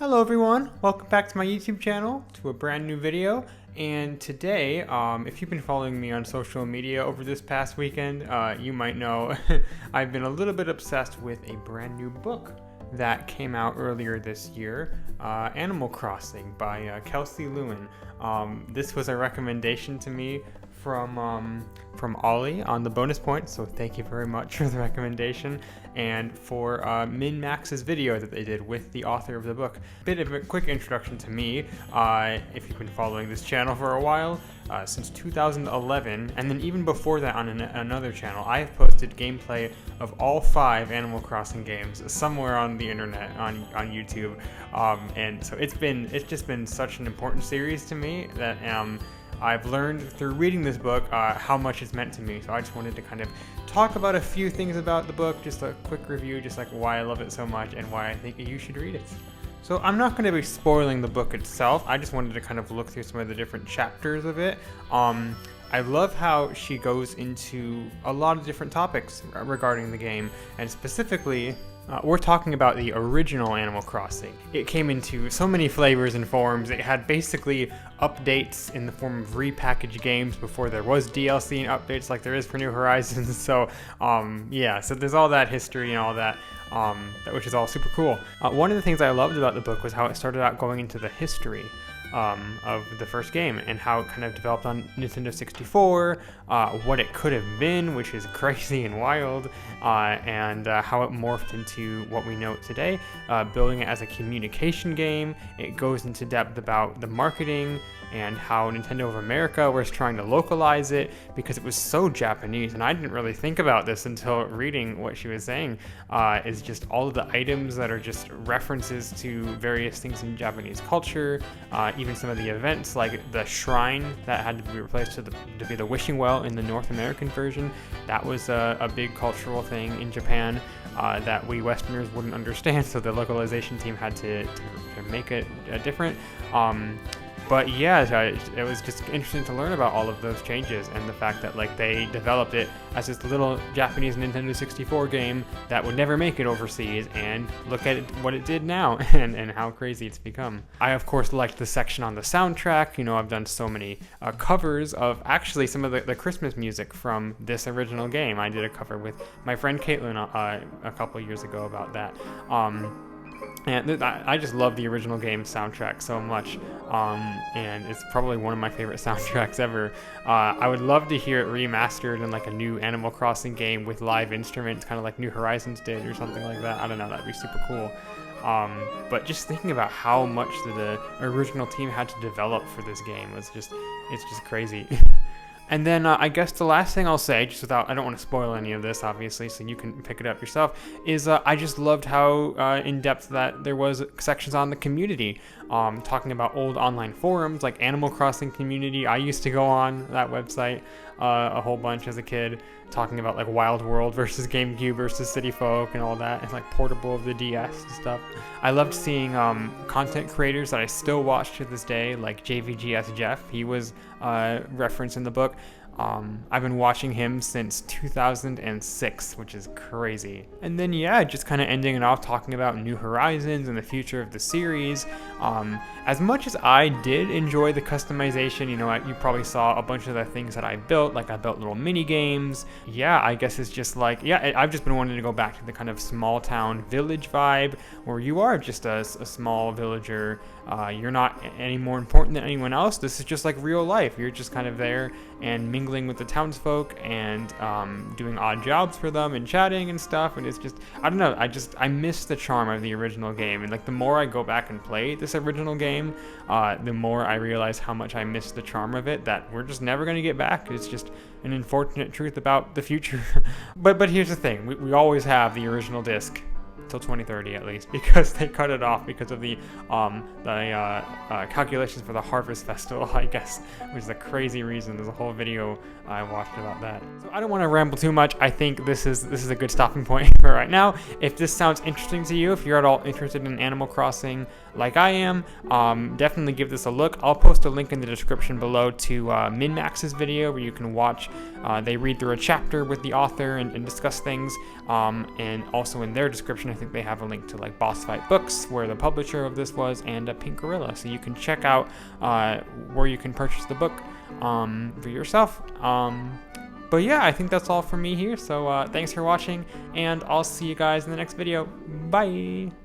Hello everyone, welcome back to my YouTube channel, to a brand new video. And today, if you've been following me on social media over this past weekend, you might know I've been a little bit obsessed with a brand new book that came out earlier this year, Animal Crossing by Kelsey Lewin. This was a recommendation to me from Ollie on the bonus point, so thank you very much for the recommendation, and for Min-Max's video that they did with the author of the book. Bit of a quick introduction to me, if you've been following this channel for a while, since 2011, and then even before that on another channel, I have posted gameplay of all 5 Animal Crossing games somewhere on the internet, on YouTube, and so it's just been such an important series to me that I've learned through reading this book how much it's meant to me. So I just wanted to kind of talk about a few things about the book, just a quick review, just like why I love it so much and why I think you should read it. So I'm not going to be spoiling the book itself. I just wanted to kind of look through some of the different chapters of it. I love how she goes into a lot of different topics regarding the game, and specifically we're talking about the original Animal Crossing. It came into so many flavors and forms. It had basically updates in the form of repackaged games before there was DLC and updates like there is for New Horizons. So yeah, so there's all that history and all that, which is all super cool. One of the things I loved about the book was how it started out going into the history of the first game and how it kind of developed on Nintendo 64, what it could have been, which is crazy and wild, and how it morphed into what we know today, building it as a communication game. It goes into depth about the marketing and how Nintendo of America was trying to localize it because it was so Japanese, and I didn't really think about this until reading what she was saying, is just all of the items that are just references to various things in Japanese culture, even some of the events like the shrine that had to be replaced to be the wishing well in the North American version. That was a big cultural thing in Japan that we Westerners wouldn't understand, so the localization team had to make it different. But yeah, it was just interesting to learn about all of those changes and the fact that like they developed it as this little Japanese Nintendo 64 game that would never make it overseas, and look at what it did now and how crazy it's become. I of course liked the section on the soundtrack. You know, I've done so many covers of actually some of the Christmas music from this original game. I did a cover with my friend Caitlin a couple years ago about that. And I just love the original game soundtrack so much, and it's probably one of my favorite soundtracks ever. I would love to hear it remastered in like a new Animal Crossing game with live instruments, kind of like New Horizons did or something like that. I don't know, that'd be super cool. But just thinking about how much the original team had to develop for this game it's just crazy. And then I guess the last thing I'll say, just I don't want to spoil any of this, obviously, so you can pick it up yourself, is I just loved how in-depth that there was sections on the community, talking about old online forums, like Animal Crossing community. I used to go on that website a whole bunch as a kid, talking about like Wild World versus GameCube versus City Folk and all that, and like portable of the DS and stuff. I loved seeing content creators that I still watch to this day, like JVGS Jeff. He was referenced in the book. I've been watching him since 2006, which is crazy. And then yeah, just kind of ending it off talking about New Horizons and the future of the series. As much as I did enjoy the customization, you know, you probably saw a bunch of the things that I built, like I built little mini games. Yeah, I guess it's just like, yeah, I've just been wanting to go back to the kind of small town village vibe where you are just a small villager. You're not any more important than anyone else. This is just like real life. You're just kind of there and mingling with the townsfolk and doing odd jobs for them and chatting and stuff. And it's just, I don't know, I miss the charm of the original game. And like the more I go back and play this original game, the more I realize how much I miss the charm of it that we're just never going to get back. It's just an unfortunate truth about the future. but here's the thing, we always have the original disc till 2030 at least, because they cut it off because of the calculations for the Harvest Festival, I guess, which is a crazy reason. There's a whole video I watched about that. So I don't want to ramble too much. I think this is a good stopping point for right now. If this sounds interesting to you, if you're at all interested in Animal Crossing like I am, definitely give this a look. I'll post a link in the description below to Min-Max's video where you can watch. They read through a chapter with the author and discuss things, and also in their description I think they have a link to like Boss Fight Books, where the publisher of this was, and Pink Gorilla. So you can check out where you can purchase the book for yourself. But yeah, I think that's all from me here. So thanks for watching, and I'll see you guys in the next video. Bye!